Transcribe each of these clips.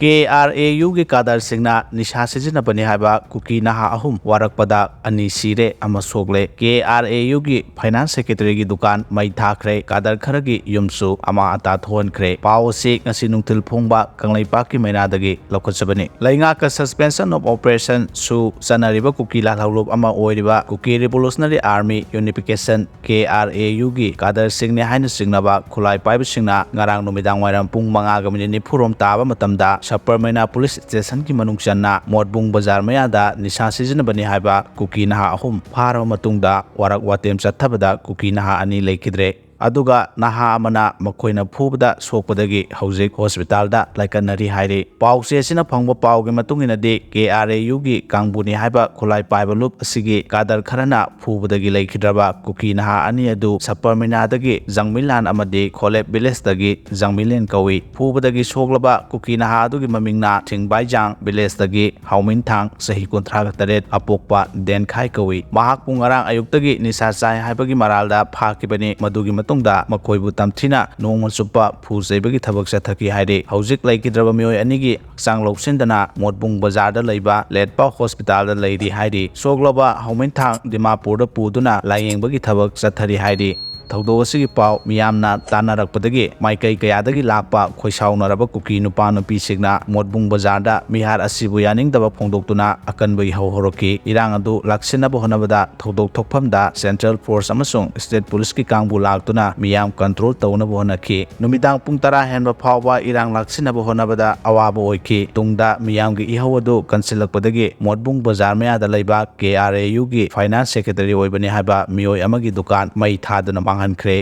KRAU गी कादर सिंगना निशा सिजनबनी हाइबा cookie नहा अहुम वारकपदा अनि सिरे अमा सोगले KRAU गी फाइनेंस सेक्रेटरी गी दुकान मई थाखरे कादर खरगी युमसु अमा अता थोनखरे पाव से ngasi nungtil phongba kanglaipak ki mainadagi lokotchabani lainga ka suspension of operation su sanariba kuki lalhaulob ama oiriba kuki revolutionary army unification KRAU gi kader singne haina singnaba khulai paiba singna ngarang numidang wairam pung 5:40 taba matamda Shapar Maina Police Station ki manung channa Modbung Bazar mayada nisha sizinabani haiba Kuki Naha ahum phara matungda warak watem chathabada Kuki Naha ani leikidre aduga naha amana makoina phubada sokpadagi hauzik hospital da laikanari hairi pause sina phangba pauge matungina de KRAU gi kangbuni haiba khulai paiba lup asigi kadar kharana phubadagi laikhidraba Kuki Naha ani adu Saparmina dagi Jangmilan amade Kholep village dagi Jangmilen kawi phubadagi soglaba Kuki Naha adugi mamingna Thingbaijang village dagi Haumin Thang sahi 38 apokpa Denkhai kawi mahak pungarang ayuktagi nisa chai haibagi maralda phakibani madugi tungda makoibu tamthina nongma chupa phusebagi thabak chathaki haire hauzik laikidraba mioi anigi sang loksindana Modbung Bazar da leiba Ayetpa hospital da leidi haire sogloba Haumin Thang Dimapur da puduna layengbagi thabak chathari haire thaudo asigi pau miyamna tanarakpadagi maikai kayadagi lakpa khoisaunaraba Kuki Nupa Nupi signa Modbung Bazar da mihar asibu yaningdaba phongdoktuna akanbai hauhoroki irang adu laksinaba honabada thaudok thokphamda Central Force amasung State Police ki kangbu laktuna miyam control taunaba honaki numidang pung 10 henba phawba irang laksinaba honabada awaba oiki tungda miyamgi ihawadu kansilakpadagi Modbung Bazar mayada leiba KRAU gi finance secretary oibani haiba mioi amagi dukan mai thaduna hankhre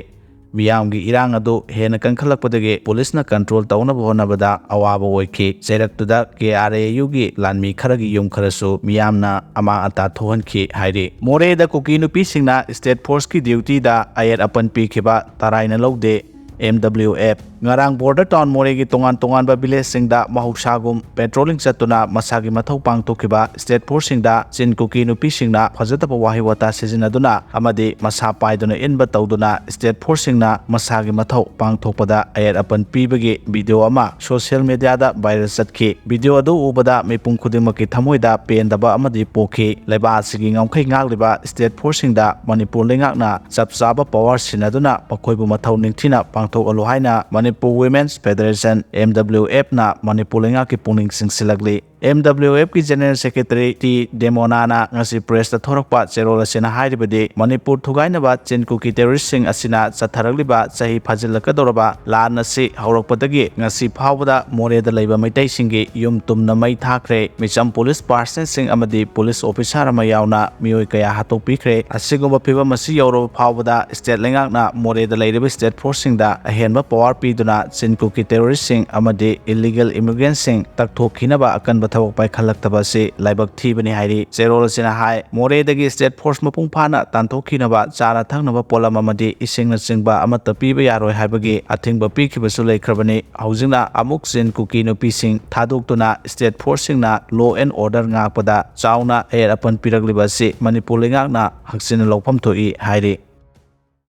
miyamgi irang adu hena kankhalakpadagi police na control taunaba honabada awaba oiki chairaktuda KRAU gi lanmi kharagi yum kharasu miyamna ama ata thohanki hairi Moreh Da Kuki Nupi singna state force ki duty da Ayetpa Pirakapa taraina logde MWF ngarang border town Moreh gi tongan ba village singda mahuksagum patrolling chatuna masagi mathau pangtokhiba state force singda chin Kuki Nupi singna phajataba wahi wata sizinaduna amadi masa paiduna inba tawduna state force singna masagi mathau pangthokpada Ayetpa pibagi video ama social media da viral chatki video adu ubada mipung khudimaki thamoida pendaba amadi pokhi leba asigi ngamkhai ngagliba state force singda Manipur lengakna chapchaba power sinaduna pakhoibu mathau ningthina pangthok alu haina Manipur Women's Federation MWF na Manipur lenga ki puning singsilagli MWF ki General Secretary T Demonana ngasi press ta thorakpa cherol asina hairibadi Manipur thugainaba chin Kuki terrorist sing asina chatharagliba chahi phajilakadoraba lan asi haurakpadagi ngasi phawbada Moreh da leiba maitai singi yum tumna mai thakre micham police person sing amadi police officer ama yauna mioi kaya hatokpikre asigumba phiba masi yauro phawbada state lengakna Moreh da leiba state force sing da ahenba power piduna chin Kuki terrorist sing amadi illegal immigrant sing takthokinaba akanba thawak pai khalakthaba se laibak thibani hairi cherol sina hai Moreh dagi state force mapung phana tantokhinaba chara thangnaba polam amadi isingna chingba amata piba yaroi haibagi athingba pikhibasu leikrabani haujingna amuk chin Kuki Nupi sing thadoktuna state force singna law and order ngakpada chauna Ayetpa Piragliba se Manipur lengakna haksina lokpham thoi hairi